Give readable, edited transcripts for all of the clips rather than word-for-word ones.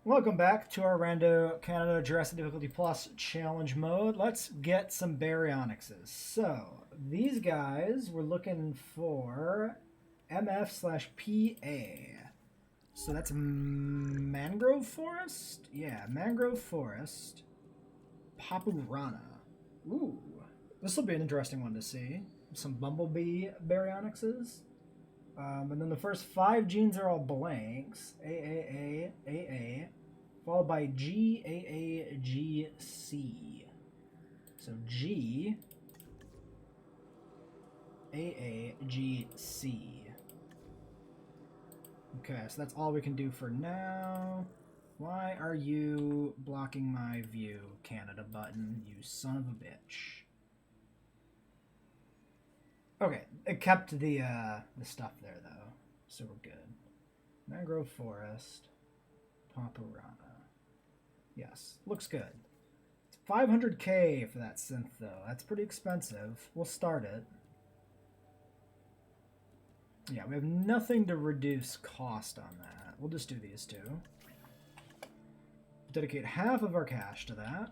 Welcome back to our Rando Canada Jurassic Difficulty Plus challenge mode. Let's get some baryonyxes. So, these guys, we're looking for MF/PA. So that's mangrove forest? Yeah, mangrove forest. Papurana. Ooh, this will be an interesting one to see. Some bumblebee baryonyxes. And then the first 5 genes are all blanks. A, followed by G, A, G, C. So G, A, G, C. Okay, so that's all we can do for now. Why are you blocking my view, Canada button, you son of a bitch? Okay, it kept the stuff there though, so we're good. Mangrove forest, Papurana. Yes, looks good. It's 500k for that synth though. That's pretty expensive. We'll start it. Yeah, we have nothing to reduce cost on that. We'll just do these two. Dedicate half of our cash to that.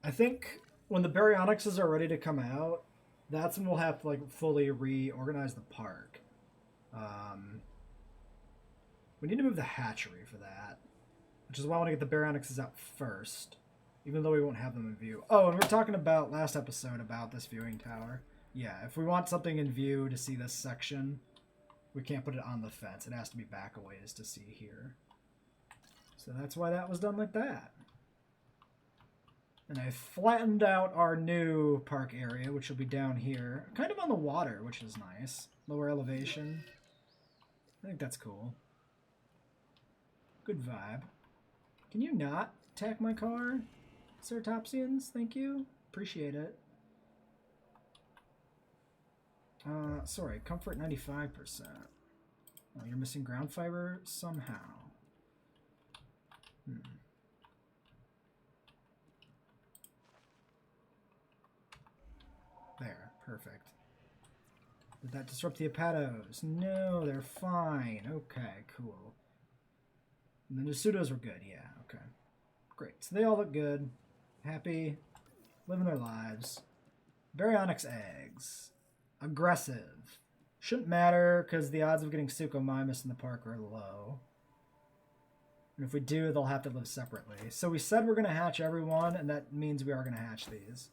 I think when the baryonyxes are ready to come out, that's when we'll have to like fully reorganize the park. We need to move the hatchery for that, which is why I want to get the baryonyxes out first, even though we won't have them in view. Oh, and we're talking about last episode about this viewing tower. Yeah, if we want something in view to see this section, we can't put it on the fence. It has to be back a ways to see here. So that's why that was done like that. And I flattened out our new park area, which will be down here. Kind of on the water, which is nice. Lower elevation. I think that's cool. Good vibe. Can you not attack my car, Ceratopsians? Thank you. Appreciate it. Sorry, comfort 95%. Oh, you're missing ground fiber somehow. There, perfect. Did that disrupt the hepatos? No, they're fine. Okay, cool. And then the pseudos were good, yeah, okay. Great, so they all look good. Happy, living their lives. Baryonyx eggs. Aggressive. Shouldn't matter, because the odds of getting Suchomimus in the park are low. And if we do, they'll have to live separately. So we said we're going to hatch everyone, and that means we are going to hatch these.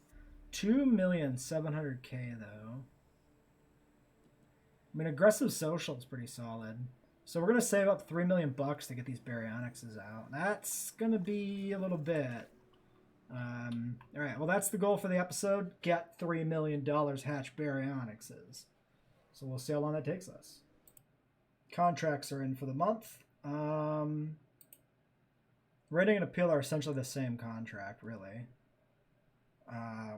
2,700,000 though. I mean, aggressive social is pretty solid. So we're going to save up 3 million bucks to get these baryonyxes out. That's going to be a little bit. Alright, well that's the goal for the episode. Get $3 million hatch baryonyxes. So we'll see how long that takes us. Contracts are in for the month. Rating and appeal are essentially the same contract, really.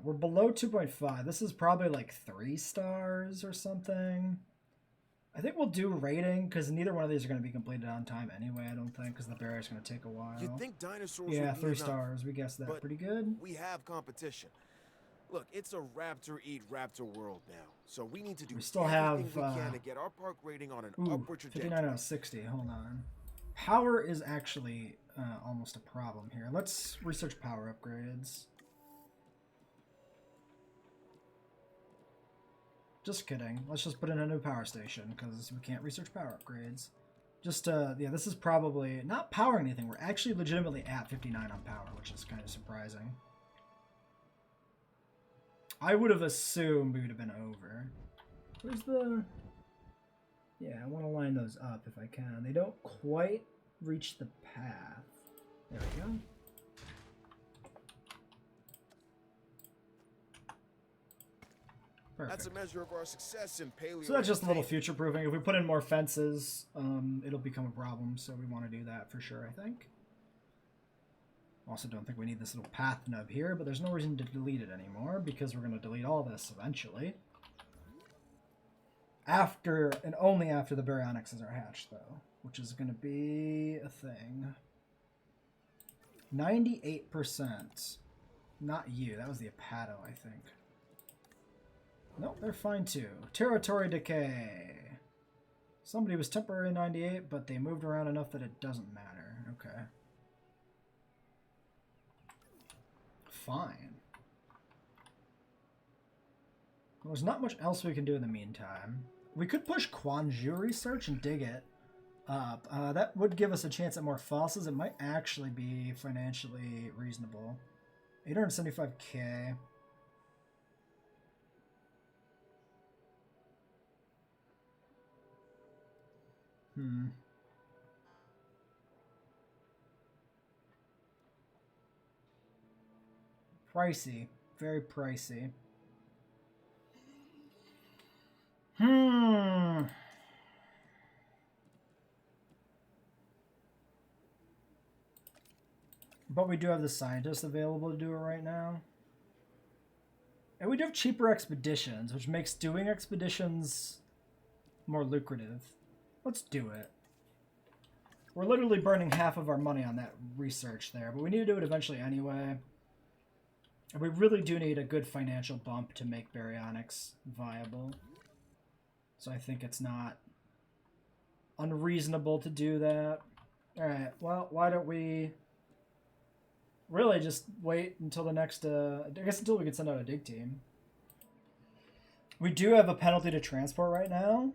We're below 2.5. This is probably like 3 stars or something. I think we'll do rating because neither one of these are going to be completed on time anyway, I don't think, because the barrier's going to take a while. You'd think dinosaurs yeah, would be 3 stars. We guessed that pretty good. We have competition. Look, it's a raptor eat raptor world now, so we need to do everything we can to get our park rating on an upward trajectory. 59 out of 60. Hold on. Power is actually almost a problem here. Let's research power upgrades. Just kidding. Let's just put in a new power station because we can't research power upgrades. Just, yeah, this is probably not powering anything. We're actually legitimately at 59 on power, which is kind of surprising. I would have assumed we would have been over. Where's the... Yeah, I want to line those up if I can. They don't quite reach the path. There we go. Perfect. That's a measure of our success in paleo. So that's just a little future proofing. If we put in more fences, it'll become a problem. So we want to do that for sure, I think. Also don't think we need this little path nub here, but there's no reason to delete it anymore because we're going to delete all this eventually. After, and only after the baryonyxes are hatched though, which is going to be a thing. 98%. Not you, that was the hepato, I think. Nope, they're fine too. Territory decay. Somebody was temporary 98, but they moved around enough that it doesn't matter. Okay. Fine. Well, there's not much else we can do in the meantime. We could push Quanju research and dig it up. That would give us a chance at more fossils. It might actually be financially reasonable. 875k. Pricey. Very pricey. But we do have the scientists available to do it right now. And we do have cheaper expeditions, which makes doing expeditions more lucrative. Let's do it. We're literally burning half of our money on that research there, but we need to do it eventually anyway. And we really do need a good financial bump to make baryonics viable. So I think it's not unreasonable to do that. Alright, well, why don't we really just wait until the next, I guess until we can send out a dig team. We do have a penalty to transport right now.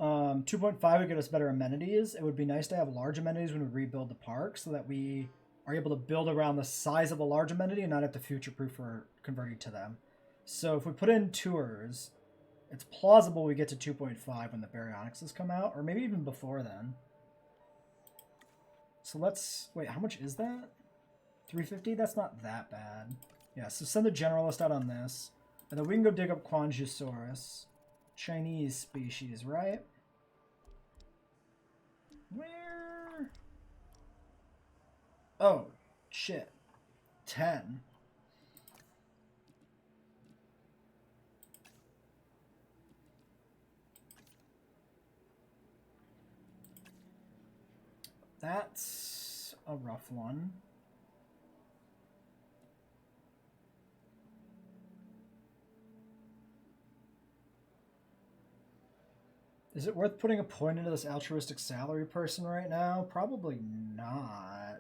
2.5 would get us better amenities. It would be nice to have large amenities when we rebuild the park so that we are able to build around the size of a large amenity and not have to future-proof for converting to them. So if we put in tours, it's plausible we get to 2.5 when the baryonics has come out, or maybe even before then. So let's... Wait, how much is that? 350? That's not that bad. Yeah, so send the generalist out on this. And then we can go dig up Quanjusaurus. Chinese species, right? Where? Oh, shit. 10. That's a rough one. Is it worth putting a point into this altruistic salary person right now? Probably not.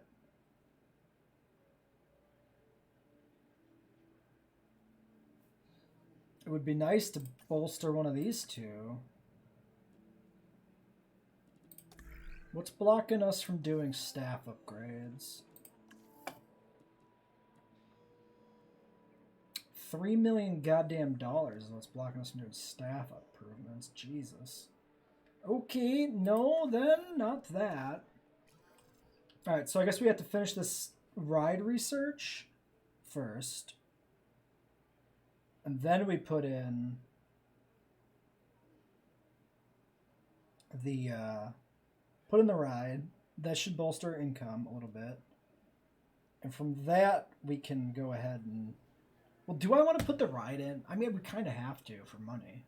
It would be nice to bolster one of these two. What's blocking us from doing staff upgrades? $3 million goddamn dollars is what's blocking us from doing staff improvements. Jesus. Okay, no, then not that. Alright, so I guess we have to finish this ride research first. And then we put in the ride. That should bolster income a little bit. And from that, we can go ahead and... Well, do I want to put the ride in? I mean, we kind of have to for money.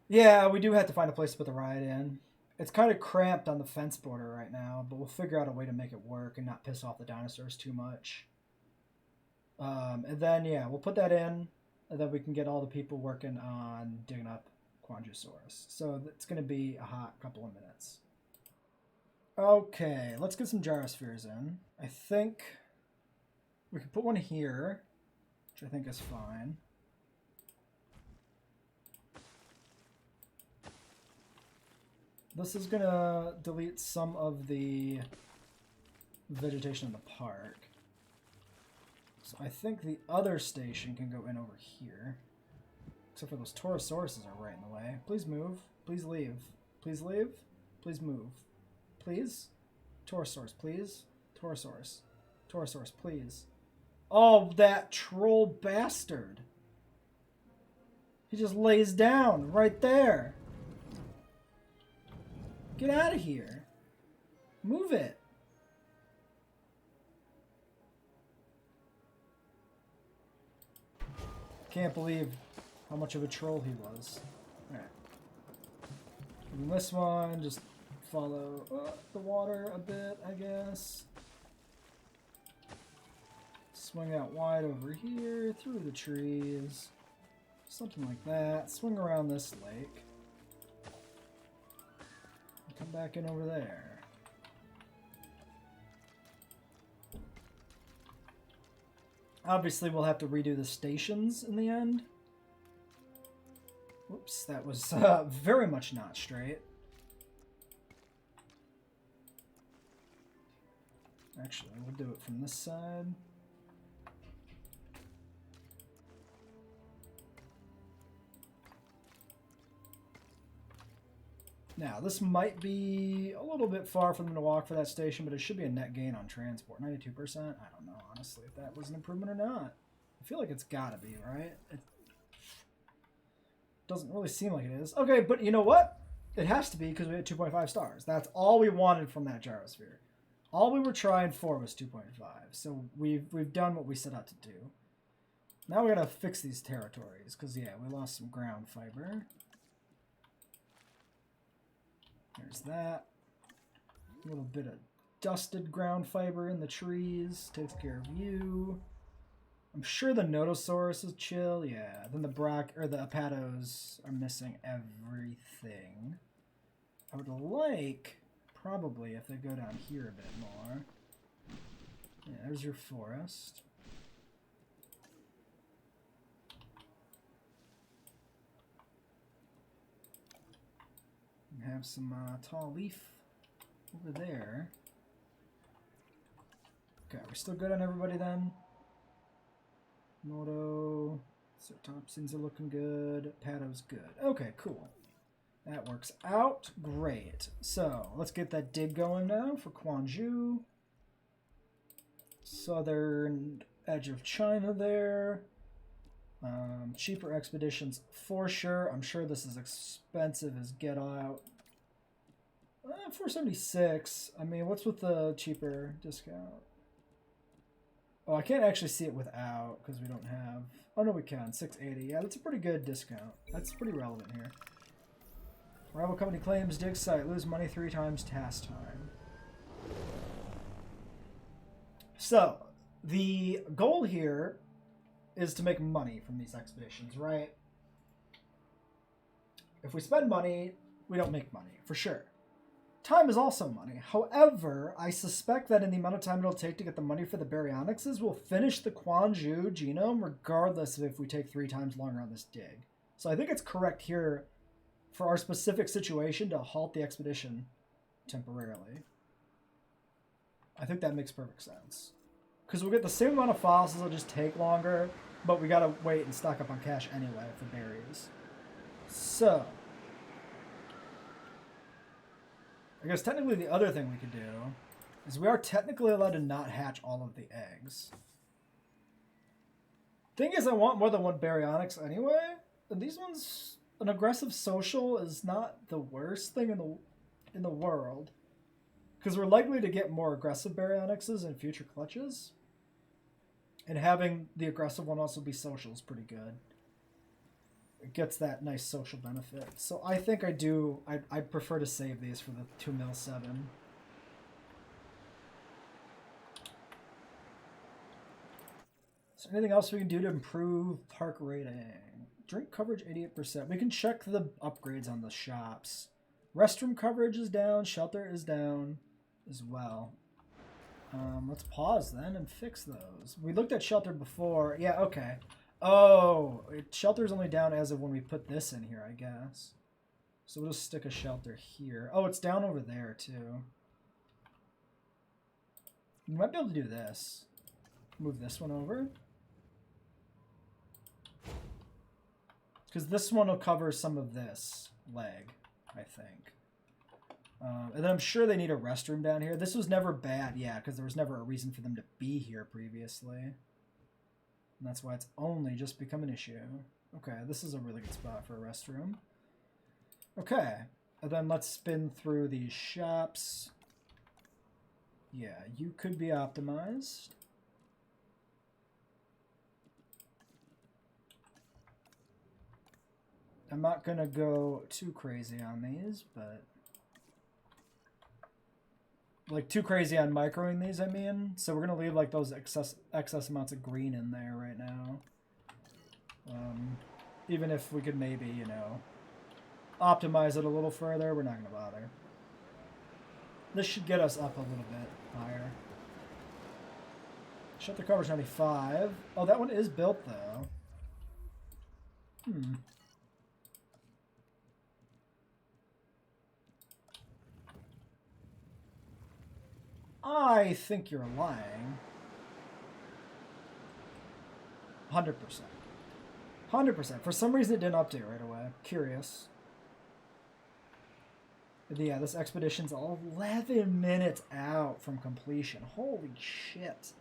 Yeah, we do have to find a place to put the ride in. It's kind of cramped on the fence border right now, but we'll figure out a way to make it work and not piss off the dinosaurs too much. And then, yeah, we'll put that in, and then we can get all the people working on digging up Quanjusaurus. So it's going to be a hot couple of minutes. Okay, let's get some gyrospheres in. I think we can put one here, which I think is fine. This is going to delete some of the vegetation in the park. So I think the other station can go in over here. Except for those Taurosauruses are right in the way. Please move. Please leave. Please leave. Please move. Please? Taurosaurus, please? Taurosaurus. Taurosaurus, please. Oh, that troll bastard. He just lays down right there. Get out of here. Move it. Can't believe how much of a troll he was. Alright. And this one, just follow the water a bit, I guess. Swing out wide over here, through the trees. Something like that. Swing around this lake. Come back in over there. Obviously, we'll have to redo the stations in the end. Whoops, that was very much not straight. Actually, we'll do it from this side. Now, this might be a little bit far for them to walk for that station, but it should be a net gain on transport. 92%? I don't know, honestly, if that was an improvement or not. I feel like it's gotta be, right? It doesn't really seem like it is. Okay, but you know what? It has to be because we had 2.5 stars. That's all we wanted from that gyrosphere. All we were trying for was 2.5. So we've done what we set out to do. Now we gotta fix these territories, because yeah, we lost some ground fiber. There's that. A little bit of dusted ground fiber in the trees. Takes care of you. I'm sure the Notosaurus is chill. Yeah. Then the Apatos are missing everything. I would like, probably, if they go down here a bit more. Yeah, there's your forest. Have some tall leaf over there. Okay, we're still good on everybody then. Moto, Certopsins are looking good. Pato's good. Okay, cool. That works out great. So let's get that dig going now for Quanzhou. Southern edge of China there. Cheaper expeditions for sure. I'm sure this is expensive as get out. 476. I mean, what's with the cheaper discount? Oh, I can't actually see it without because we don't have. Oh no, we can. 680. Yeah, that's a pretty good discount. That's pretty relevant here. Rival company claims dig site. Lose money 3 times task time. So the goal here is to make money from these expeditions, right? If we spend money, we don't make money, for sure. Time is also money. However, I suspect that in the amount of time it'll take to get the money for the baryonyxes, we'll finish the Quanzhou genome regardless of if we take 3 times longer on this dig. So I think it's correct here for our specific situation to halt the expedition temporarily. I think that makes perfect sense. Because we'll get the same amount of fossils, it'll just take longer, but we gotta wait and stock up on cash anyway for berries. So, I guess technically the other thing we could do is we are technically allowed to not hatch all of the eggs. Thing is, I want more than 1 baryonyx anyway, and these ones, an aggressive social is not the worst thing in the world, because we're likely to get more aggressive baryonyxes in future clutches. And having the aggressive one also be social is pretty good. It gets that nice social benefit. So I think I prefer to save these for the 2.7 mil. Is there anything else we can do to improve park rating? Drink coverage 88%. We can check the upgrades on the shops. Restroom coverage is down. Shelter is down as well. Let's pause then and fix those. We looked at shelter before. Yeah, okay. Oh, shelter's only down as of when we put this in here, I guess. So we'll just stick a shelter here. Oh, it's down over there, too. We might be able to do this. Move this one over. Because this one will cover some of this leg, I think. And then I'm sure they need a restroom down here. This was never bad, yeah, because there was never a reason for them to be here previously. And that's why it's only just become an issue. Okay, this is a really good spot for a restroom. Okay, and then let's spin through these shops. Yeah, you could be optimized. I'm not going to go too crazy on these, but... like, too crazy on microing these, I mean. So we're going to leave, like, those excess amounts of green in there right now. Even if we could maybe, you know, optimize it a little further, we're not going to bother. This should get us up a little bit higher. Shelter coverage 95. Oh, that one is built, though. I think you're lying. 100%. 100%. For some reason, it didn't update right away. Curious. Yeah, this expedition's 11 minutes out from completion. Holy shit.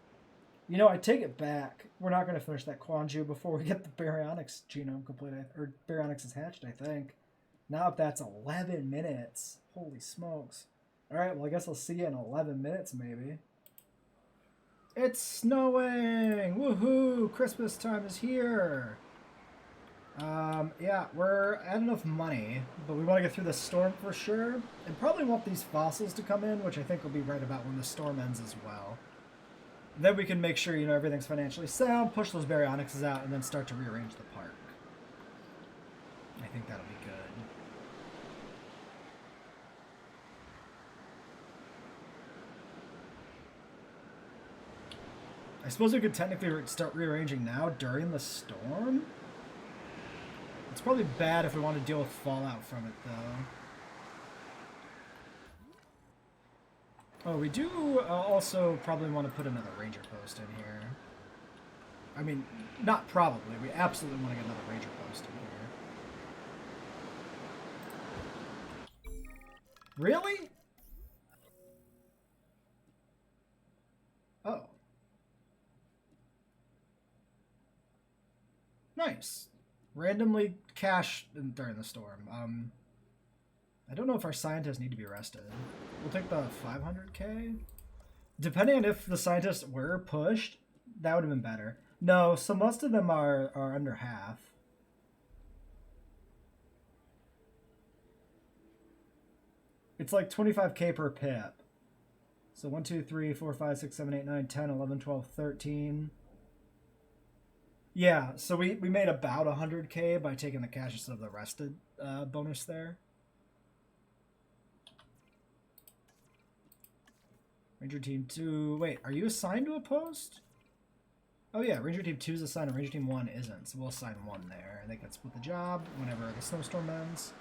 You know, I take it back. We're not going to finish that Quanju before we get the Baryonyx genome complete, or Baryonyx is hatched, I think. Now if that's 11 minutes, holy smokes. Alright, well I guess I'll see you in 11 minutes maybe. It's snowing! Woohoo! Christmas time is here! Yeah, we're at enough money, but we want to get through the storm for sure. And probably want these fossils to come in, which I think will be right about when the storm ends as well. Then we can make sure, you know, everything's financially sound, push those Baryonyxes out, and then start to rearrange the park. I think that'll be good. I suppose we could technically start rearranging now during the storm? It's probably bad if we want to deal with fallout from it, though. Oh, we do also probably want to put another ranger post in here. I mean, not probably. We absolutely want to get another ranger post in here. Really? Oh. Nice. Randomly cash during the storm. I don't know if our scientists need to be arrested. We'll take the 500k. Depending on if the scientists were pushed, that would have been better. No, so most of them are under half. It's like 25k per pip. So 1, 2, 3, 4, 5, 6, 7, 8, 9, 10, 11, 12, 13. Yeah, so we made about 100k by taking the cash instead of the arrested bonus there. Ranger Team 2... Wait, are you assigned to a post? Oh yeah, Ranger Team 2 is assigned and Ranger Team 1 isn't, so we'll assign 1 there. And they can split the job whenever the snowstorm ends.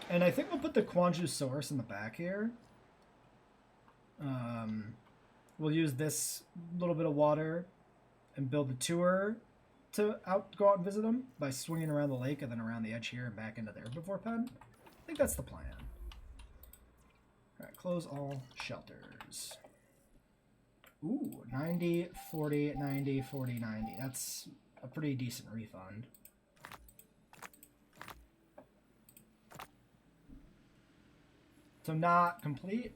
And I think we'll put the Quanju source in the back here. We'll use this little bit of water and build the tour to go out and visit them by swinging around the lake and then around the edge here and back into the Herbivore Pen. I think that's the plan. Alright, close all shelters. Ooh, 90, 40, 90, 40, 90. That's a pretty decent refund. So not complete.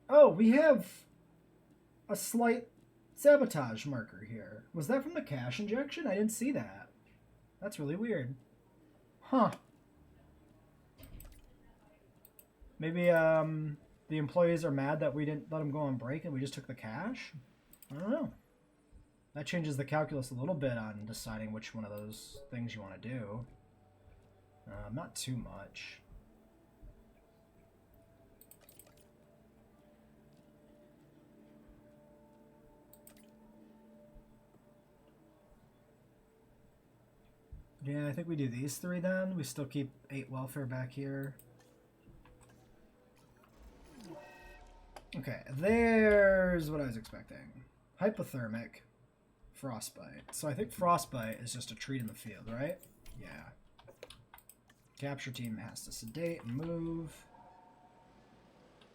Oh, we have a slight sabotage marker here. Was that from the cash injection? I didn't see that. That's really weird. Huh. Maybe the employees are mad that we didn't let them go on break and we just took the cash? I don't know. That changes the calculus a little bit on deciding which one of those things you want to do. Not too much. Yeah, I think we do these 3 then. We still keep 8 welfare back here. Okay, there's what I was expecting. Hypothermic, frostbite. So I think frostbite is just a treat in the field, right? Yeah. Capture team has to sedate and move.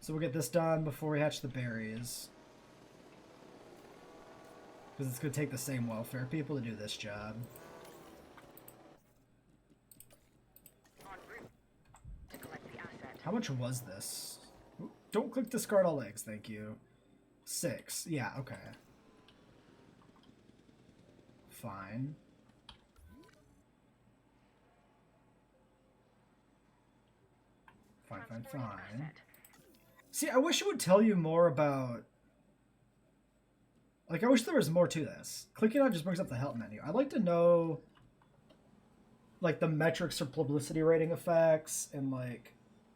So we'll get this done before we hatch the berries. Because it's going to take the same welfare people to do this job. How much was this? Don't click discard all eggs, thank you. 6. Yeah, okay. Fine. Fine. See, I wish it would tell you more about... Like, I wish there was more to this. Clicking on it just brings up the help menu. I'd like to know, like, the metrics for publicity rating effects, and, like,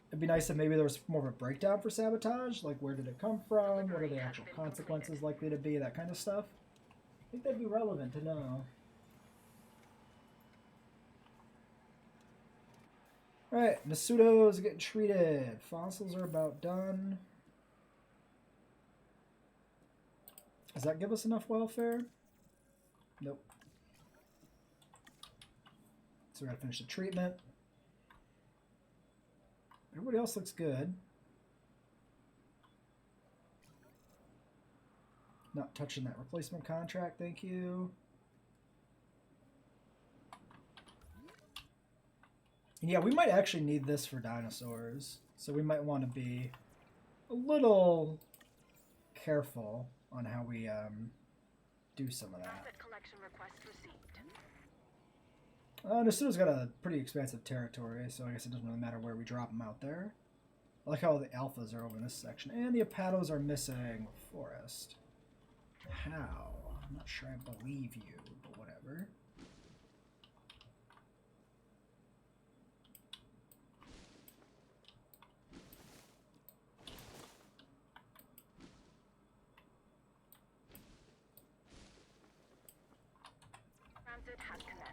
it'd be nice if maybe there was more of a breakdown for sabotage. Like, where did it come from? What are the actual consequences likely to be? That kind of stuff. I think that'd be relevant to know. Alright, Nasudos getting treated. Fossils are about done. Does that give us enough welfare? Nope. So we gotta finish the treatment. Everybody else looks good. Not touching that replacement contract, thank you. And yeah, we might actually need this for dinosaurs. So we might want to be a little careful on how we do some of that. Nasudo's got a pretty expansive territory, so I guess it doesn't really matter where we drop them out there. I like how the alphas are over in this section. And the Apatos are missing forest. How? I'm not sure I believe you, but whatever. Transit has commenced.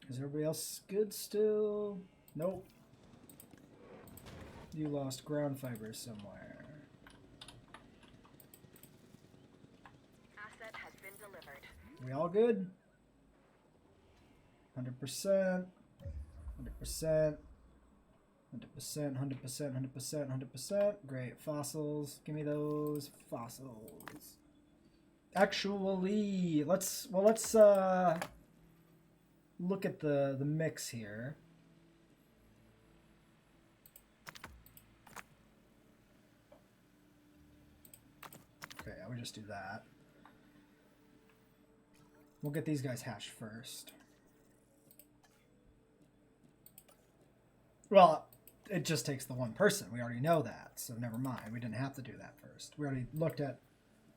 Is everybody else good still? Nope. You lost ground fibers somewhere. Asset has been delivered. We all good? 100%. 100%. 100%, 100%, 100%, 100%. Great. Fossils. Give me those fossils. Actually, let's look at the mix here. Okay, I would just do that. We'll get these guys hatched first. Well, it just takes the one person. We already know that, so never mind. We didn't have to do that first. We already looked at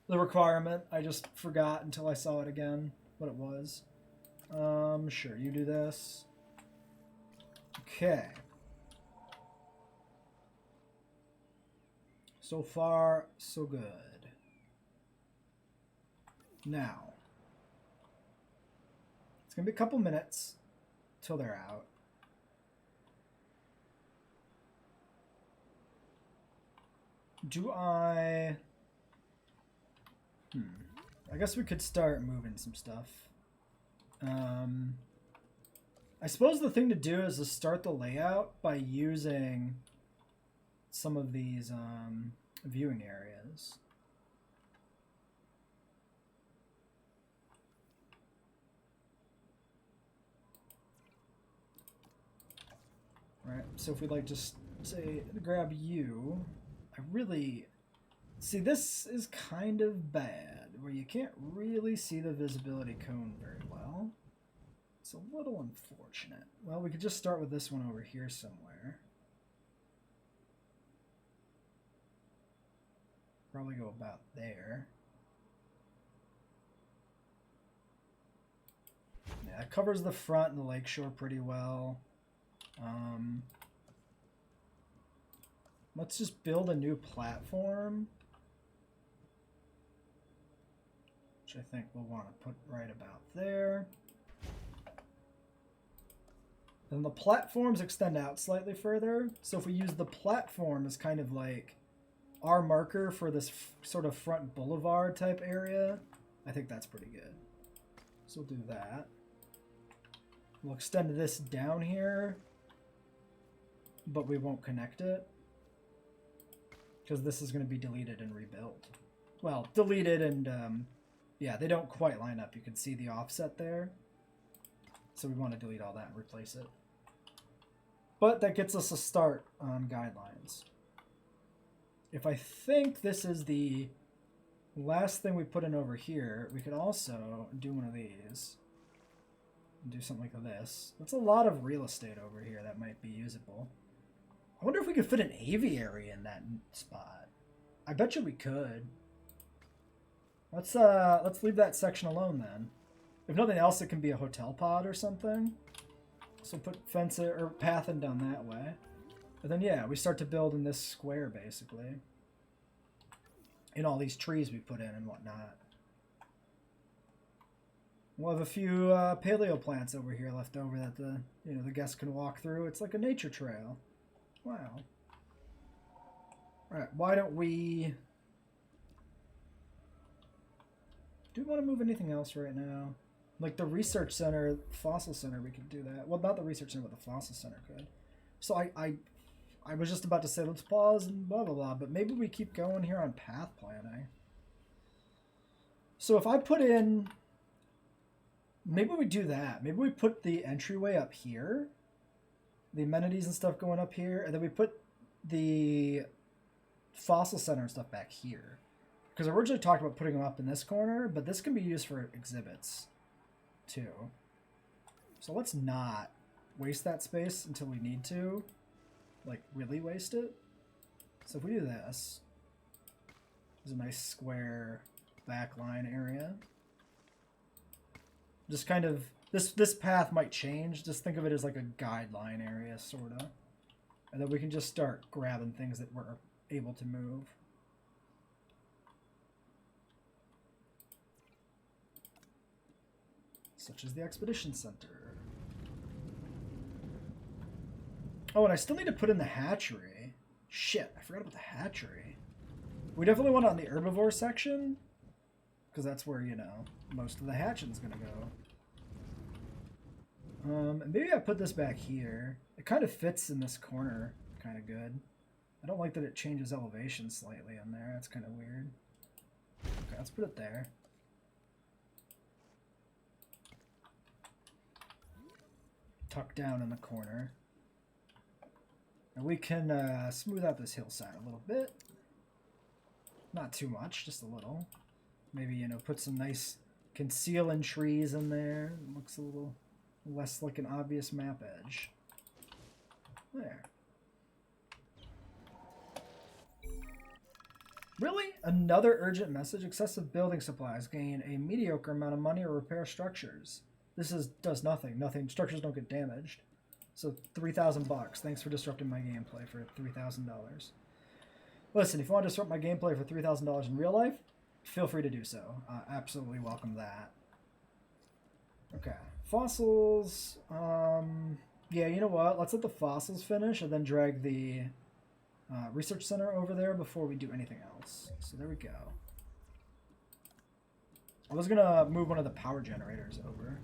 the requirement. I just forgot until I saw it again, what it was. Sure, you do this. Okay. So far, so good. Now, it's going to be a couple minutes till they're out. Do I... I guess we could start moving some stuff. I suppose the thing to do is to start the layout by using some of these viewing areas. Right, so if we'd like just say grab you, I really see this is kind of bad where you can't really see the visibility cone very well. It's a little unfortunate. Well, we could just start with this one over here somewhere. Probably go about there. Yeah, it covers the front and the lakeshore pretty well. Let's just build a new platform, which I think we'll want to put right about there. Then the platforms extend out slightly further. So if we use the platform as kind of like our marker for this sort of front boulevard type area, I think that's pretty good. So we'll do that. We'll extend this down here, but we won't connect it because this is going to be deleted and rebuilt. Well, deleted and yeah, they don't quite line up. You can see the offset there. So we want to delete all that and replace it. But that gets us a start on guidelines. If I think this is the last thing we put in over here, we could also do one of these. And do something like this. That's a lot of real estate over here that might be usable. I wonder if we could fit an aviary in that spot. I bet you we could. Let's leave that section alone then. If nothing else, it can be a hotel pod or something. So put fence or path in down that way. And then yeah, we start to build in this square basically. In all these trees we put in and whatnot. We'll have a few paleo plants over here left over that the guests can walk through. It's like a nature trail. Wow. Alright, why don't we... Do we want to move anything else right now? Like the research center, fossil center, we could do that. Well, not the research center, but the fossil center could. So I was just about to say let's pause and blah blah blah, but maybe we keep going here on path planning. So if I put in... Maybe we do that. Maybe we put the entryway up here. The amenities and stuff going up here. And then we put the fossil center and stuff back here. Because I originally talked about putting them up in this corner, but this can be used for exhibits too. So let's not waste that space until we need to. Like, really waste it. So if we do this, there's a nice square backline area. Just kind of, this path might change. Just think of it as like a guideline area, sort of. And then we can just start grabbing things that we're able to move. Such as the Expedition Center. Oh, and I still need to put in the hatchery. Shit, I forgot about the hatchery. We definitely want it on the herbivore section. Because that's where, you know, most of the hatching's going to go. And maybe I put this back here. It kind of fits in this corner kind of good. I don't like that it changes elevation slightly in there. That's kind of weird. Okay, let's put it there. Tuck down in the corner. And we can smooth out this hillside a little bit. Not too much, just a little. Maybe, you know, put some nice concealing trees in there. It looks a little less like an obvious map edge. There. Really? Another urgent message? Excessive building supplies gain a mediocre amount of money or repair structures. This does nothing. Nothing. Structures don't get damaged. So $3,000. Thanks for disrupting my gameplay for $3,000. Listen, if you want to disrupt my gameplay for $3,000 in real life, feel free to do so. Absolutely welcome that. Okay. Fossils. Yeah, you know what? Let's let the fossils finish and then drag the research center over there before we do anything else. So there we go. I was going to move one of the power generators over.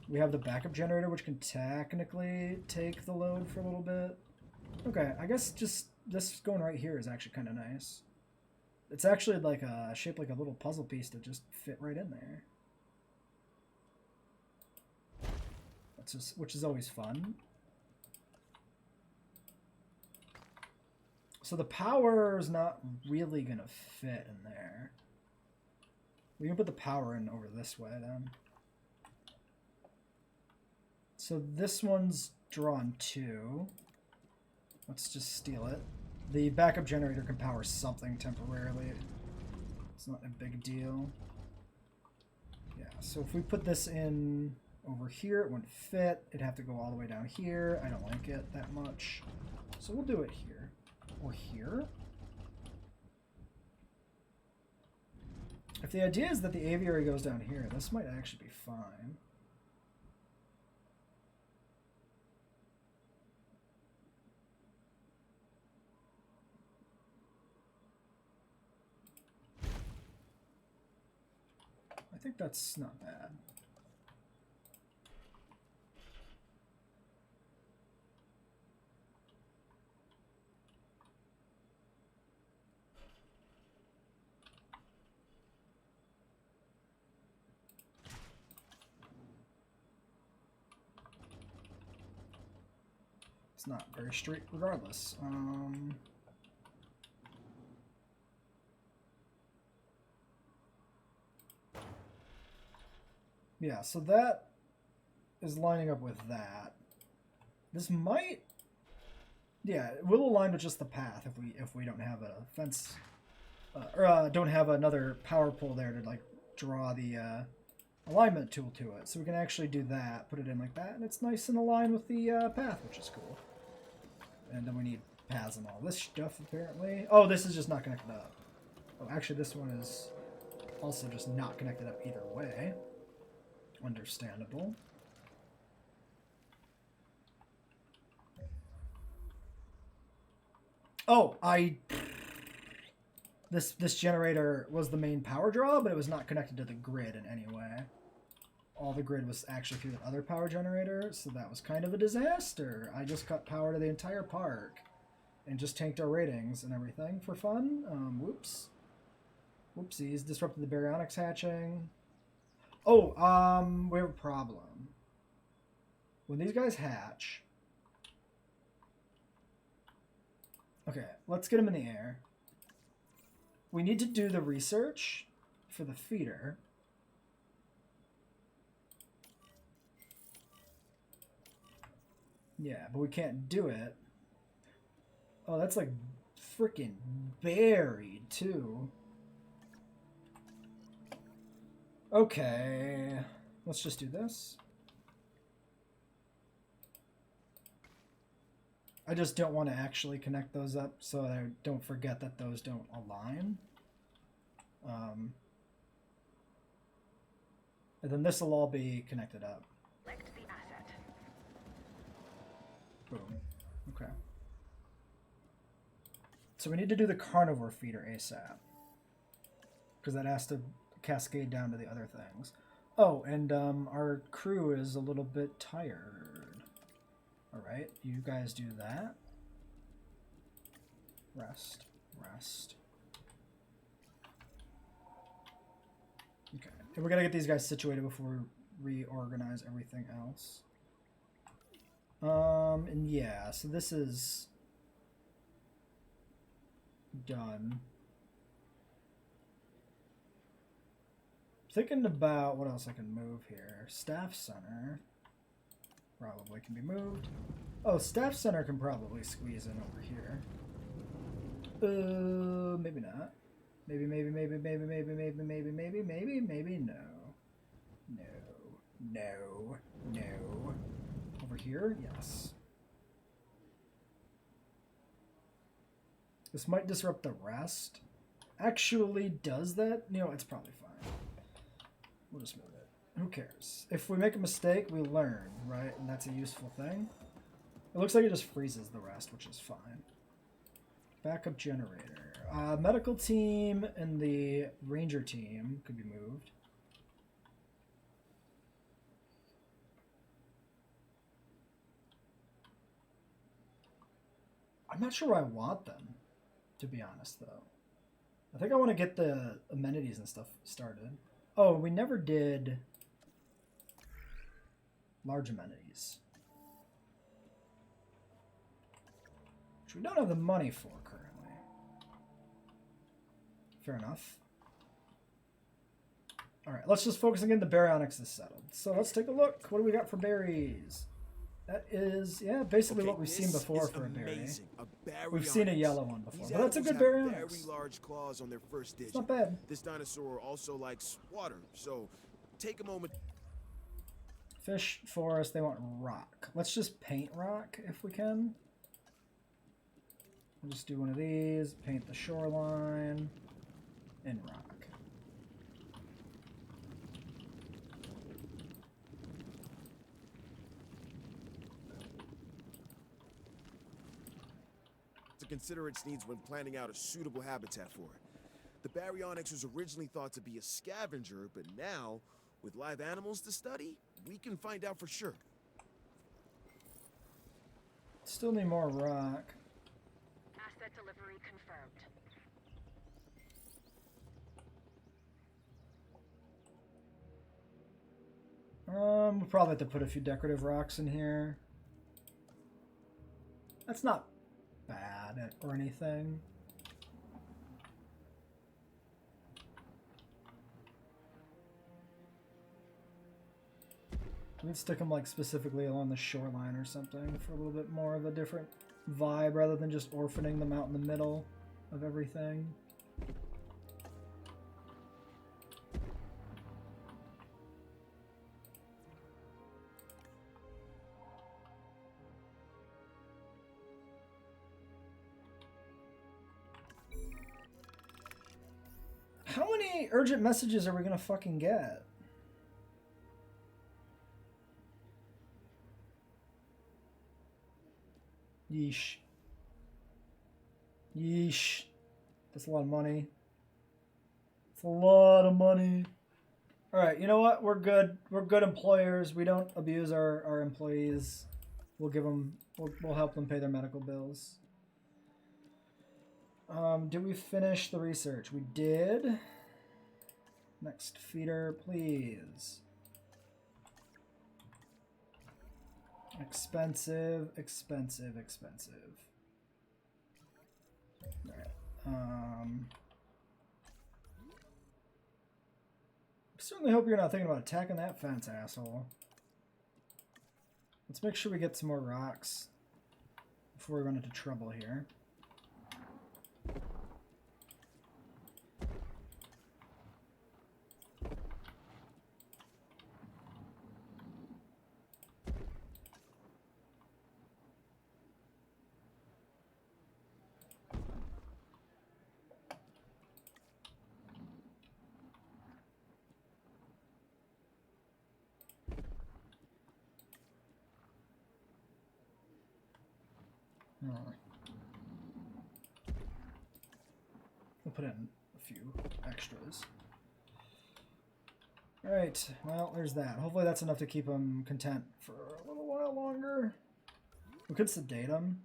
We have the backup generator, which can technically take the load for a little bit. Okay, I guess just this going right here is actually kind of nice. It's actually like shaped like a little puzzle piece to just fit right in there. That's just, which is always fun. So the power is not really going to fit in there. We can put the power in over this way then. So this one's drawn 2. Let's just steal it. The backup generator can power something temporarily. It's not a big deal. Yeah, so if we put this in over here, it wouldn't fit. It'd have to go all the way down here. I don't like it that much. So we'll do it here. Or here. If the idea is that the aviary goes down here, this might actually be fine. I think that's not bad. It's not very straight regardless. Yeah, so that is lining up with that. This might... Yeah, we'll align with just the path if we don't have a fence, or don't have another power pole there to like draw the alignment tool to it. So we can actually do that, put it in like that, and it's nice and aligned with the path, which is cool. And then we need paths and all this stuff apparently. Oh, this is just not connected up. Oh, actually this one is also just not connected up either way. Understandable. Oh, this generator was the main power draw, but it was not connected to the grid in any way. All the grid was actually through the other power generator, so that was kind of a disaster. I just cut power to the entire park and just tanked our ratings and everything for fun. Whoops. Whoopsies. Disrupted the baryonyx hatching. Oh, we have a problem. When these guys hatch... Okay, let's get them in the air. We need to do the research for the feeder. Yeah, but we can't do it. Oh, that's like freaking buried too. Okay, let's just do this. I just don't want to actually connect those up so I don't forget that those don't align. And then this will all be connected up. Select the asset. Boom. Okay. So we need to do the Carnivore Feeder ASAP. Because that has to cascade down to the other things. Oh, and our crew is a little bit tired. Alright, you guys do that. Rest. Rest. Okay. And we're gonna get these guys situated before we reorganize everything else. And yeah, so this is done. Thinking about what else I can move here. Staff Center probably can be moved. Oh, Staff Center can probably squeeze in over here. Maybe not. Maybe no. No. Over here? Yes. This might disrupt the rest. Actually, does that? You know, it's probably fine. We'll just move it. Who cares? If we make a mistake, we learn, right? And that's a useful thing. It looks like it just freezes the rest, which is fine. Backup generator. Medical team and the ranger team could be moved. I'm not sure I want them, to be honest, though. I think I want to get the amenities and stuff started. Oh, we never did large amenities, which we don't have the money for currently. Fair enough. Alright, let's just focus again. The baryonyx is settled. So let's take a look. What do we got for berries? That is, yeah, basically what we've seen before for a berry. We've seen a yellow one before, but that's a good baryonyx. Very large claws on their first digit. It's not bad. This dinosaur also likes water, so take a moment. Fish, forest, they want rock. Let's just paint rock if we can. We'll just do one of these, paint the shoreline, and rock. To consider its needs when planning out a suitable habitat for it. The baryonyx was originally thought to be a scavenger, but now, with live animals to study, we can find out for sure. Still need more rock. Asset delivery confirmed. We'll probably have to put a few decorative rocks in here. That's not bad or anything. We can stick them like specifically along the shoreline or something for a little bit more of a different vibe rather than just orphaning them out in the middle of everything. How many urgent messages are we gonna fucking get? Yeesh. Yeesh. That's a lot of money. It's a lot of money. Alright, you know what? We're good. We're good employers. We don't abuse our employees. We'll give them... We'll help them pay their medical bills. Did we finish the research? We did. Next feeder, please. Expensive, expensive, expensive. Alright. Certainly hope you're not thinking about attacking that fence, asshole. Let's make sure we get some more rocks before we run into trouble here. We'll put in a few extras. Alright, well, there's that. Hopefully that's enough to keep them content for a little while longer. We could sedate them.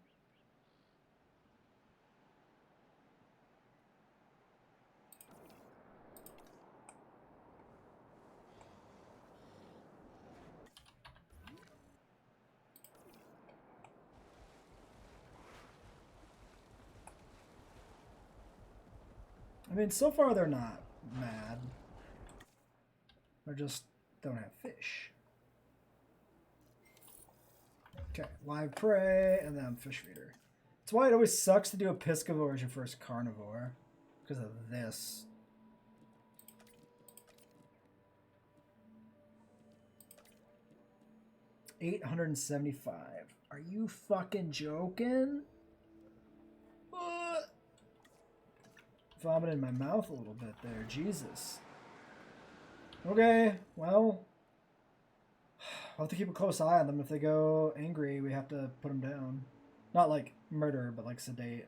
I mean, so far they're not mad. They just don't have fish. Okay, live prey, and then fish feeder. That's why it always sucks to do a piscivore as your first carnivore. Because of this. $875. Are you fucking joking? What? Vomit in my mouth a little bit there. Jesus. Okay, well, I'll have to keep a close eye on them. If they go angry, we have to put them down. Not like murder, but like sedate.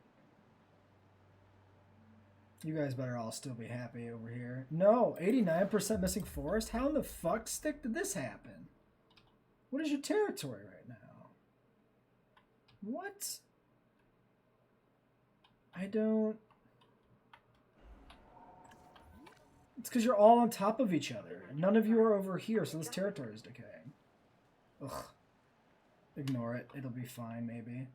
You guys better all still be happy over here. No, 89% missing forest? How in the fuck stick did this happen? What is your territory right now? What? I don't... It's because you're all on top of each other. None of you are over here, so this territory is decaying. Ugh. Ignore it. It'll be fine, maybe.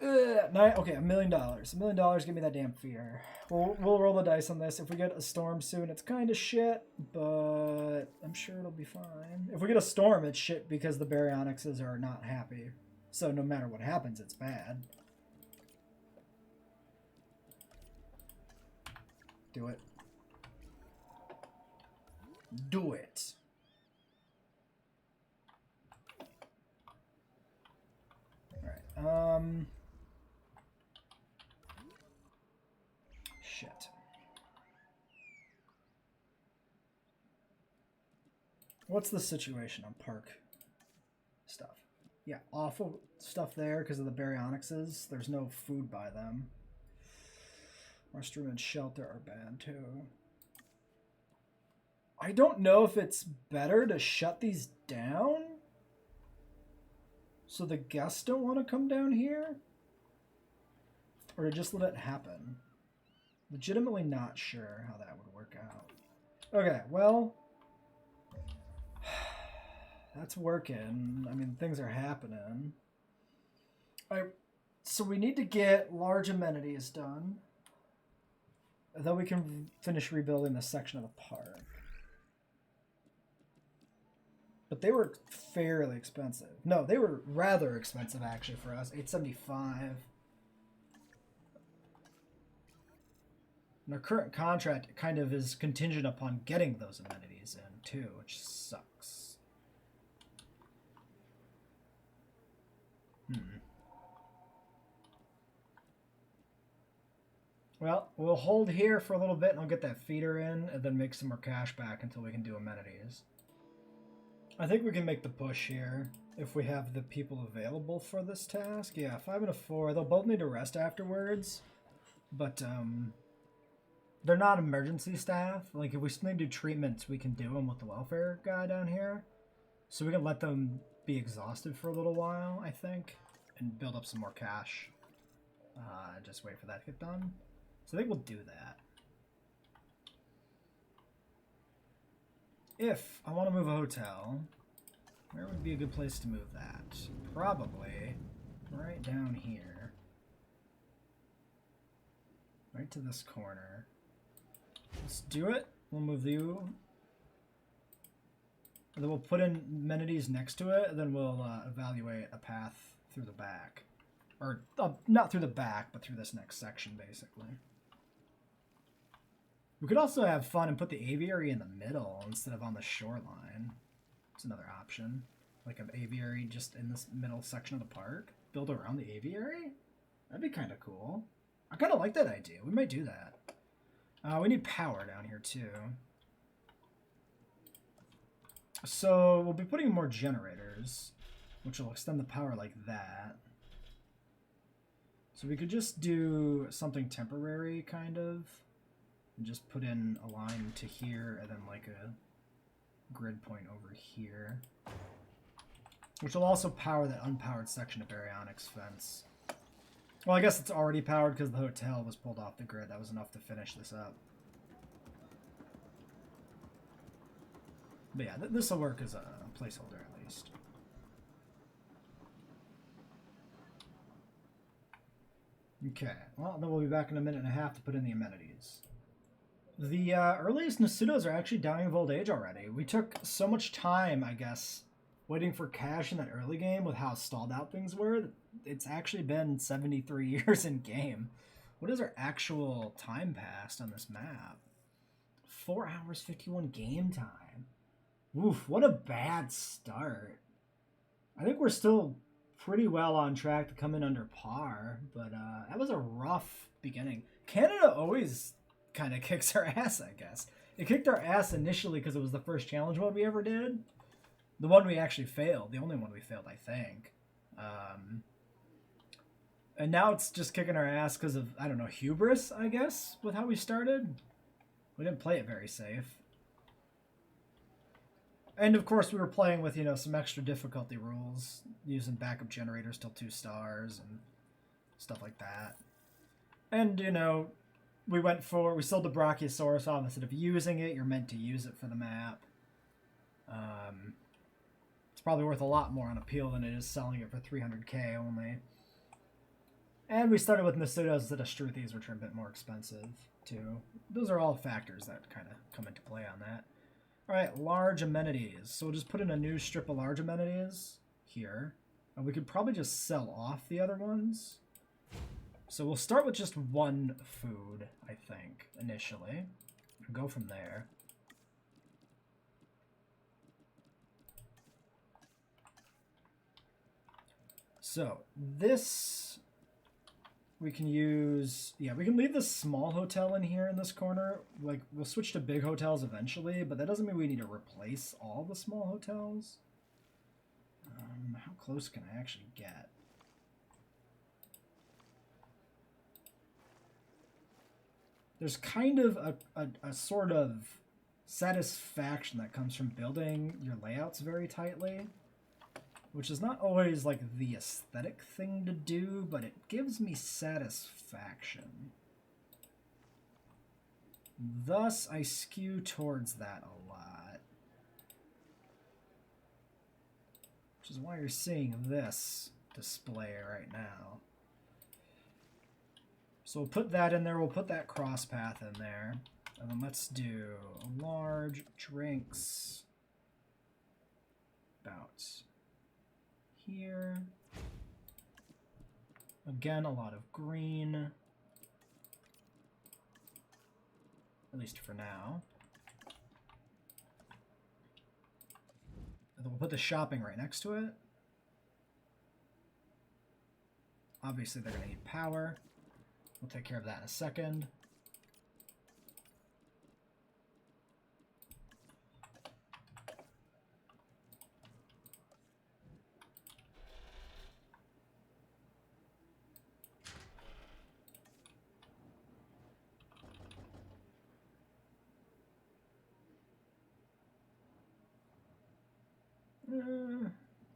Okay, $1 million. $1 million, give me that damn feeder. We'll roll the dice on this. If we get a storm soon, it's kind of shit, but I'm sure it'll be fine. If we get a storm, it's shit because the baryonyxes are not happy. So no matter what happens, it's bad. Do it. Do it. Alright, shit. What's the situation on park stuff? Yeah, awful stuff there because of the baryonyxes. There's no food by them. Restroom and shelter are bad too. I don't know if it's better to shut these down so the guests don't want to come down here, or to just let it happen. Legitimately not sure how that would work out. Okay, well, that's working. I mean, things are happening. So we need to get large amenities done. Then we can finish rebuilding this section of the park. But they were fairly expensive. No, they were rather expensive actually for us. $875. And our current contract kind of is contingent upon getting those amenities in too, which sucks. Well, we'll hold here for a little bit and I'll get that feeder in and then make some more cash back until we can do amenities. I think we can make the push here if we have the people available for this task. Yeah, 5 and a 4. They'll both need to rest afterwards, but they're not emergency staff. Like, if we still need to do treatments, we can do them with the welfare guy down here. So we can let them be exhausted for a little while, I think, and build up some more cash. Just wait for that to get done. So I think we'll do that. If I want to move a hotel, where would be a good place to move that? Probably right down here. Right to this corner. Let's do it. We'll move you. And then we'll put in amenities next to it, and then we'll evaluate a path through the back. Or, not through the back, but through this next section, basically. We could also have fun and put the aviary in the middle instead of on the shoreline. It's another option. Like an aviary just in this middle section of the park. Build around the aviary? That'd be kind of cool. I kind of like that idea. We might do that. We need power down here too. So we'll be putting more generators, which will extend the power like that. So we could just do something temporary, kind of. And just put in a line to here, and then like a grid point over here. Which will also power that unpowered section of Baryonyx fence. Well, I guess it's already powered because the hotel was pulled off the grid. That was enough to finish this up. But yeah, this will work as a placeholder at least. Okay, well, then we'll be back in a minute and a half to put in the amenities. The earliest Nasudos are actually dying of old age already. We took so much time, I guess, waiting for cash in that early game with how stalled out things were. It's actually been 73 years in game. What is our actual time passed on this map? 4 hours, 51 game time. Oof, what a bad start. I think we're still pretty well on track to come in under par, but that was a rough beginning. Canada always kind of kicks our ass, I guess. It kicked our ass initially because it was the first challenge mode we ever did. The one we actually failed. The only one we failed, I think. And now it's just kicking our ass because of, I don't know, hubris, I guess, with how we started. We didn't play it very safe. And of course we were playing with, you know, some extra difficulty rules, using backup generators till 2 stars and stuff like that. And, you know, we sold the Brachiosaurus off. Instead of using it, you're meant to use it for the map. It's probably worth a lot more on appeal than it is selling it for 300k only. And we started with Nasudos instead of Struthies, which are a bit more expensive, too. Those are all factors that kind of come into play on that. Alright, large amenities. So we'll just put in a new strip of large amenities here. And we could probably just sell off the other ones. So we'll start with just 1 food, I think, initially. And go from there. So, this we can use... Yeah, we can leave this small hotel in here in this corner. Like, we'll switch to big hotels eventually, but that doesn't mean we need to replace all the small hotels. How close can I actually get? There's kind of a sort of satisfaction that comes from building your layouts very tightly, which is not always like the aesthetic thing to do, but it gives me satisfaction. Thus, I skew towards that a lot. Which is why you're seeing this display right now. So we'll put that in there, we'll put that cross path in there, and then let's do large drinks. about here. Again, a lot of green. At least for now. And then we'll put the shopping right next to it. Obviously, they're going to need power. We'll take care of that in a second.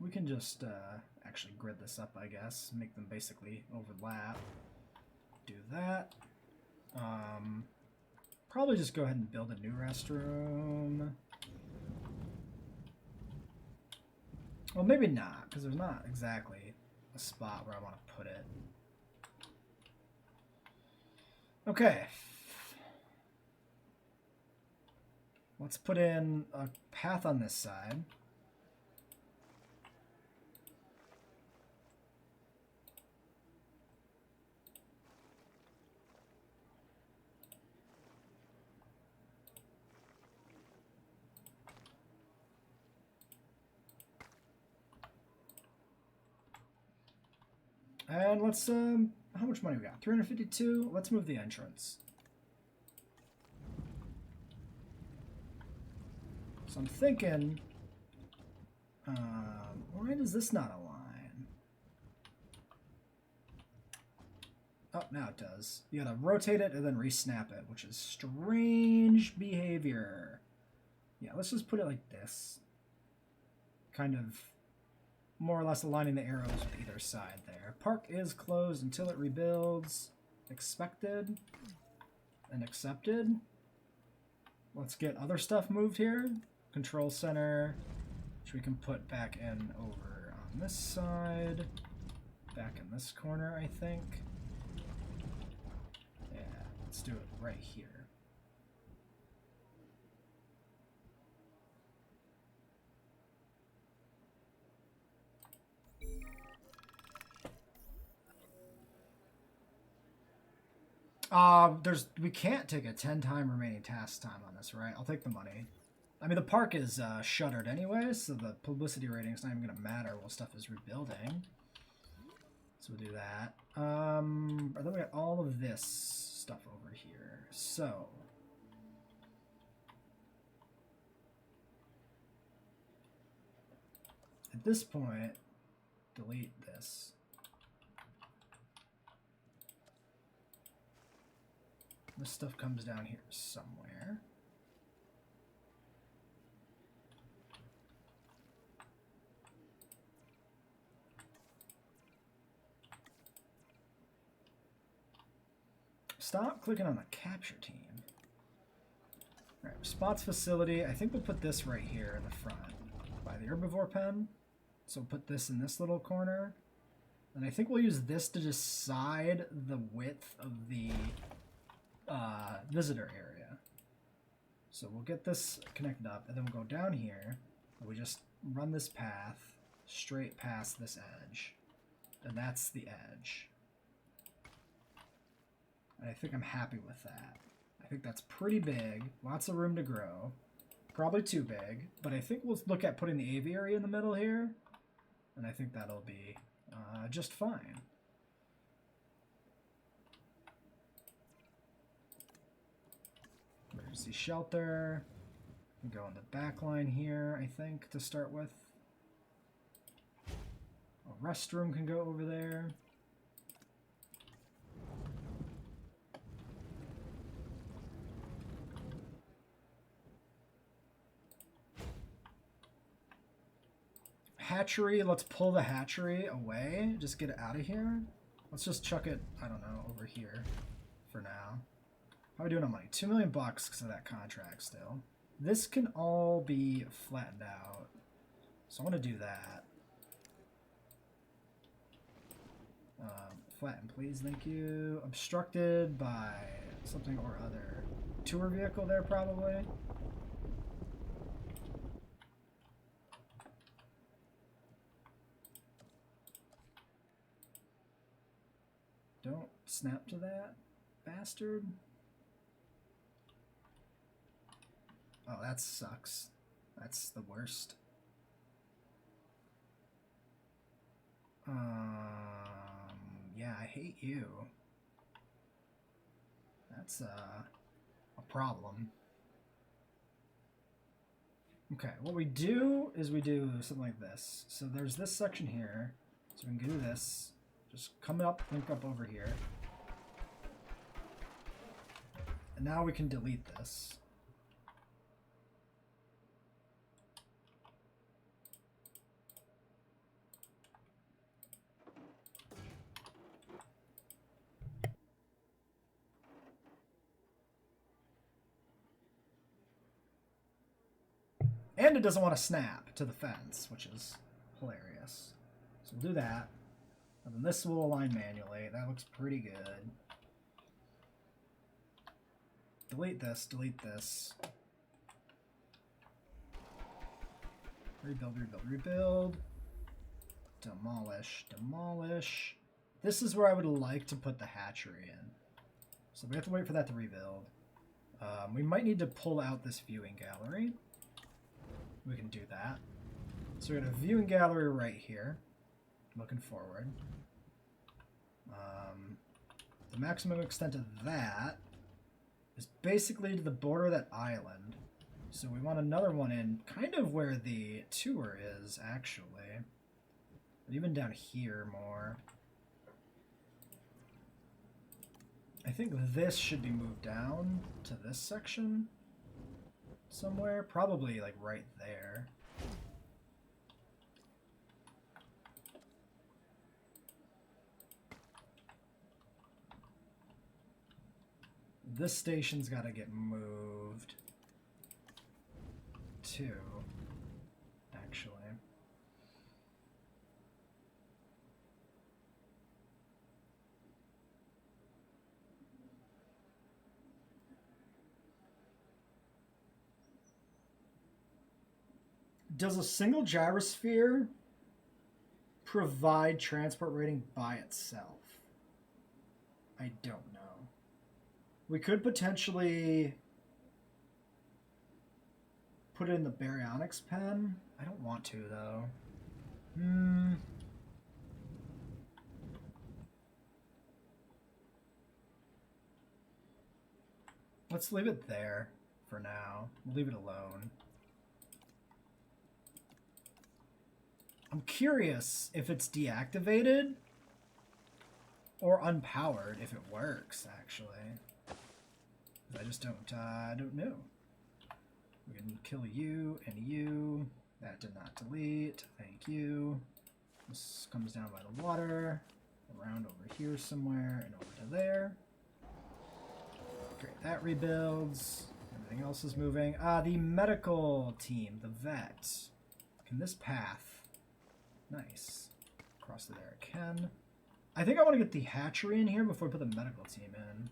We can just actually grid this up, I guess. Make them basically overlap. Do that. Probably just go ahead and build a new restroom. Well, maybe not, because there's not exactly a spot where I want to put it. Okay. Let's put in a path on this side. And let's, how much money we got? 352? Let's move the entrance. So I'm thinking, why does this not align? Oh, now it does. You gotta rotate it and then re-snap it, which is strange behavior. Yeah, let's just put it like this. Kind of more or less aligning the arrows with either side there. Park is closed until it rebuilds. Expected and accepted. Let's get other stuff moved here. Control center, which we can put back in over on this side. Back in this corner, I think. Yeah, let's do it right here. We can't take a 10-time remaining task time on this, right? I'll take the money. I mean, the park is shuttered anyway, so the publicity rating is not even going to matter while stuff is rebuilding. So we'll do that. Then we got all of this stuff over here. So at this point, delete this. This stuff comes down here somewhere. Stop clicking on the capture team. All right, spots facility. I think we'll put this right here in the front by the Herbivore Pen. So we'll put this in this little corner. And I think we'll use this to decide the width of the visitor area. So we'll get this connected up, and then we'll go down here, and we just run this path straight past this edge. And that's the edge. And I think I'm happy with that. I think that's pretty big, lots of room to grow. Probably too big, but I think we'll look at putting the aviary in the middle here, and I think that'll be just fine. Emergency shelter. We go on the back line here, I think, to start with. A restroom can go over there. Hatchery, let's pull the hatchery away. Just get it out of here. Let's just chuck it, I don't know, over here for now. How are we doing on money? $2 million because of that contract still. This can all be flattened out. So I want to do that. Flatten, please, thank you. Obstructed by something or other. Tour vehicle there, probably. Don't snap to that, bastard. Oh, that sucks. That's the worst. Yeah, I hate you. That's a problem. Okay, what we do is we do something like this. So there's this section here. So we can do this. Just come up, link up over here. And now we can delete this. And it doesn't want to snap to the fence, which is hilarious. So we'll do that. And then this will align manually. That looks pretty good. Delete this, delete this. Rebuild, rebuild, rebuild. Demolish, demolish. This is where I would like to put the hatchery in. So we have to wait for that to rebuild. We might need to pull out this viewing gallery. We can do that. So we're going to viewing gallery right here. Looking forward. The maximum extent of that is basically to the border of that island. So we want another one in kind of where the tour is, actually. But even down here more. I think this should be moved down to this section somewhere. Probably like right there. This station's got to get moved too, actually. Does a single gyrosphere provide transport rating by itself? I don't know. We could potentially put it in the baryonyx pen. I don't want to, though. Let's leave it there for now. We'll leave it alone. I'm curious if it's deactivated or unpowered, if it works, actually. I just don't know. We can kill you and you. That did not delete. Thank you. This comes down by the water, around over here somewhere, and over to there. Great, that rebuilds. Everything else is moving. The medical team, the vet. Can this path? Nice. Cross to there, I can. I think I want to get the hatchery in here before I put the medical team in.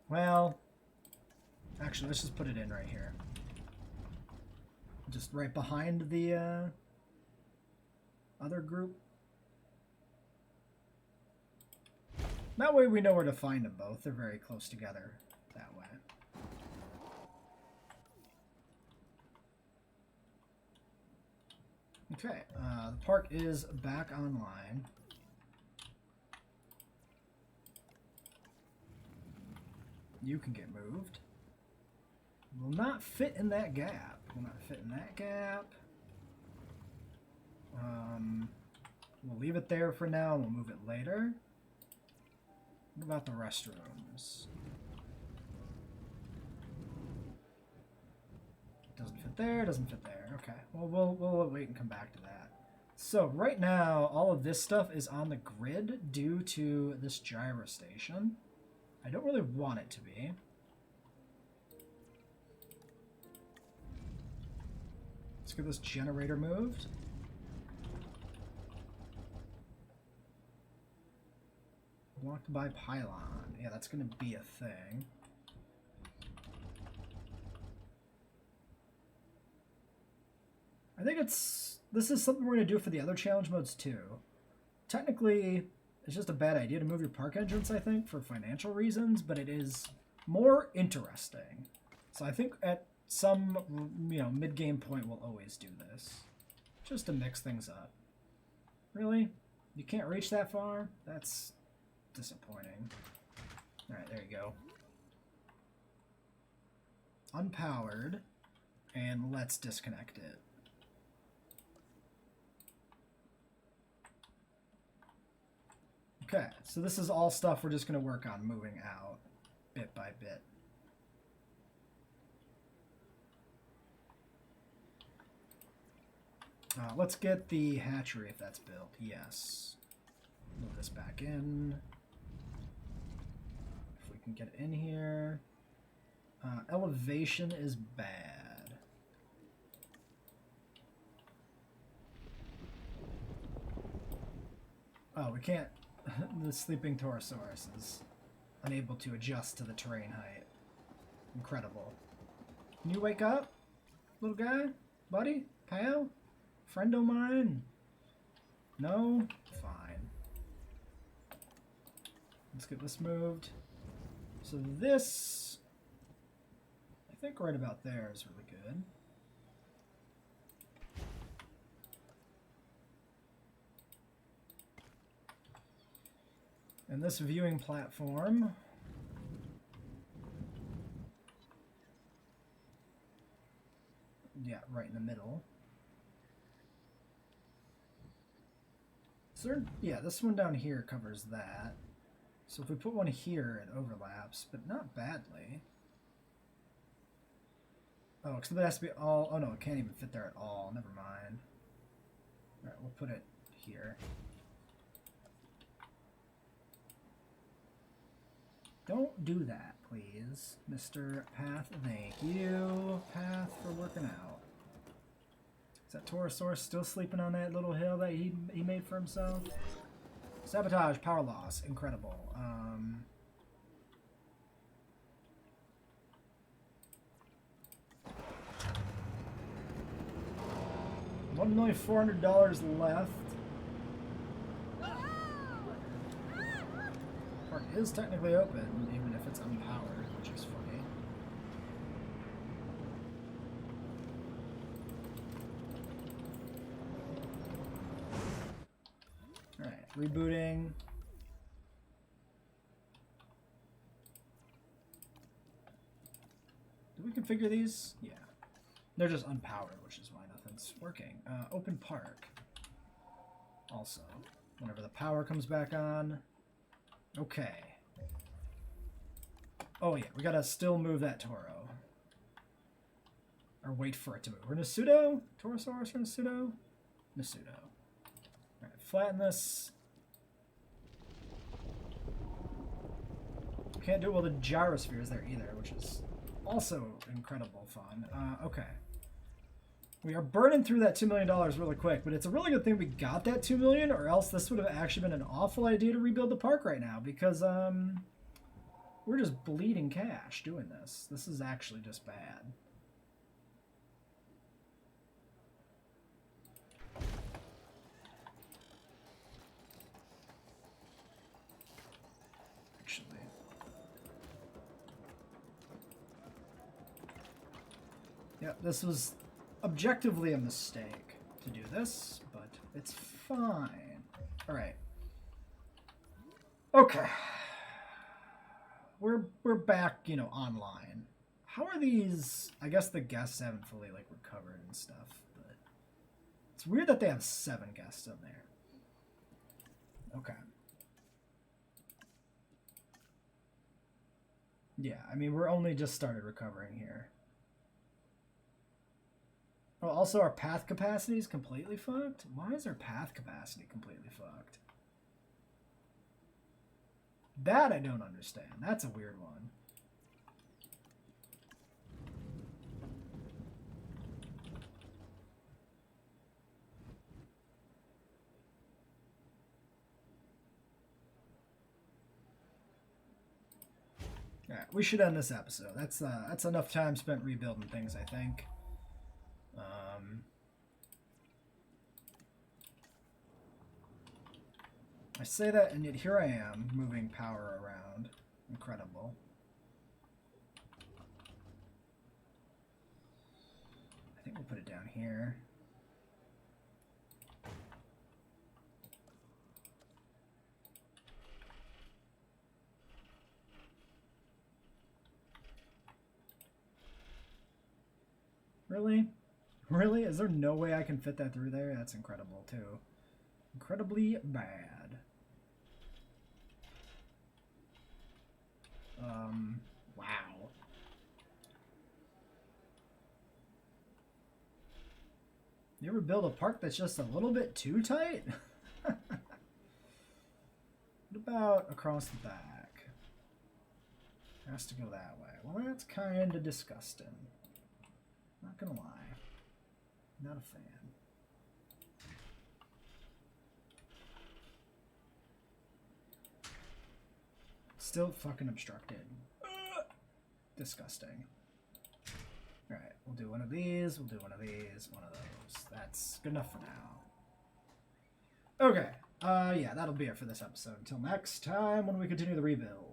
Well, actually, let's just put it in right here. Just right behind the other group. That way we know where to find them both. They're very close together that way. Okay, the park is back online. You can get moved. Will not fit in that gap. Will not fit in that gap. We'll leave it there for now. We'll move it later. What about the restrooms? Doesn't fit there. Doesn't fit there. Okay. Well, we'll wait and come back to that. So right now, all of this stuff is on the grid due to this gyro station. I don't really want it to be. Let's get this generator moved. Blocked by pylon. Yeah, that's going to be a thing. I think this is something we're going to do for the other challenge modes too. technically, it's just a bad idea to move your park entrance, I think, for financial reasons, but it is more interesting. So I think at some, mid-game point we'll always do this. Just to mix things up. Really? You can't reach that far? That's disappointing. Alright, there you go. Unpowered. And let's disconnect it. Okay, so this is all stuff we're just going to work on moving out bit by bit. Let's get the hatchery if that's built. Yes. Move this back in. If we can get it in here. Elevation is bad. Oh, we can't. The sleeping Torosaurus is unable to adjust to the terrain height. Incredible. Can you wake up, little guy? Buddy? Pal? Friend of mine? No? Fine. Let's get this moved. So this, I think right about there is really good. And this viewing platform, yeah, right in the middle. So, yeah, this one down here covers that. So if we put one here, it overlaps, but not badly. Oh, because that has to be all... Oh, no, it can't even fit there at all. Never mind. Alright, we'll put it here. Don't do that, please, Mr. Path. Thank you, Path, for working out. Is that Torosaurus still sleeping on that little hill that he made for himself? Sabotage, power loss, incredible. 1,400,000 left. Park is technically open, even if it's unpowered, which is funny. Alright, rebooting. Did we configure these? Yeah. They're just unpowered, which is why nothing's working. Open park. Also, whenever the power comes back on. Okay. Oh yeah, we gotta still move that Toro. Or wait for it to move. We're in a pseudo? Torosaurus in a pseudo? In a pseudo. Alright, flatten this. Can't do it while the gyrosphere is there either, which is also incredible fun. Okay. We are burning through that $2 million really quick, but it's a really good thing we got that $2 million, or else this would have actually been an awful idea to rebuild the park right now, because we're just bleeding cash doing this. This is actually just bad. Actually. Yeah, this was objectively a mistake to do this, but it's fine. Alright. Okay. We're back, online. How are these... I guess the guests haven't fully, recovered and stuff, but... It's weird that they have 7 guests in there. Okay. Yeah, I mean, we're only just started recovering here. Oh, also our path capacity is completely fucked? Why is our path capacity completely fucked? That I don't understand. That's a weird one. Alright, we should end this episode. That's enough time spent rebuilding things, I think. I say that, and yet here I am, moving power around. Incredible. I think we'll put it down here. Really? Really? Is there no way I can fit that through there? That's incredible, too. Incredibly bad. Wow. You ever build a park that's just a little bit too tight? What about across the back? It has to go that way. Well, that's kind of disgusting. Not gonna lie. Not a fan. Still fucking obstructed. Disgusting. Alright, we'll do one of these, we'll do one of these, one of those. That's good enough for now. Okay, yeah, that'll be it for this episode. Until next time when we continue the rebuild.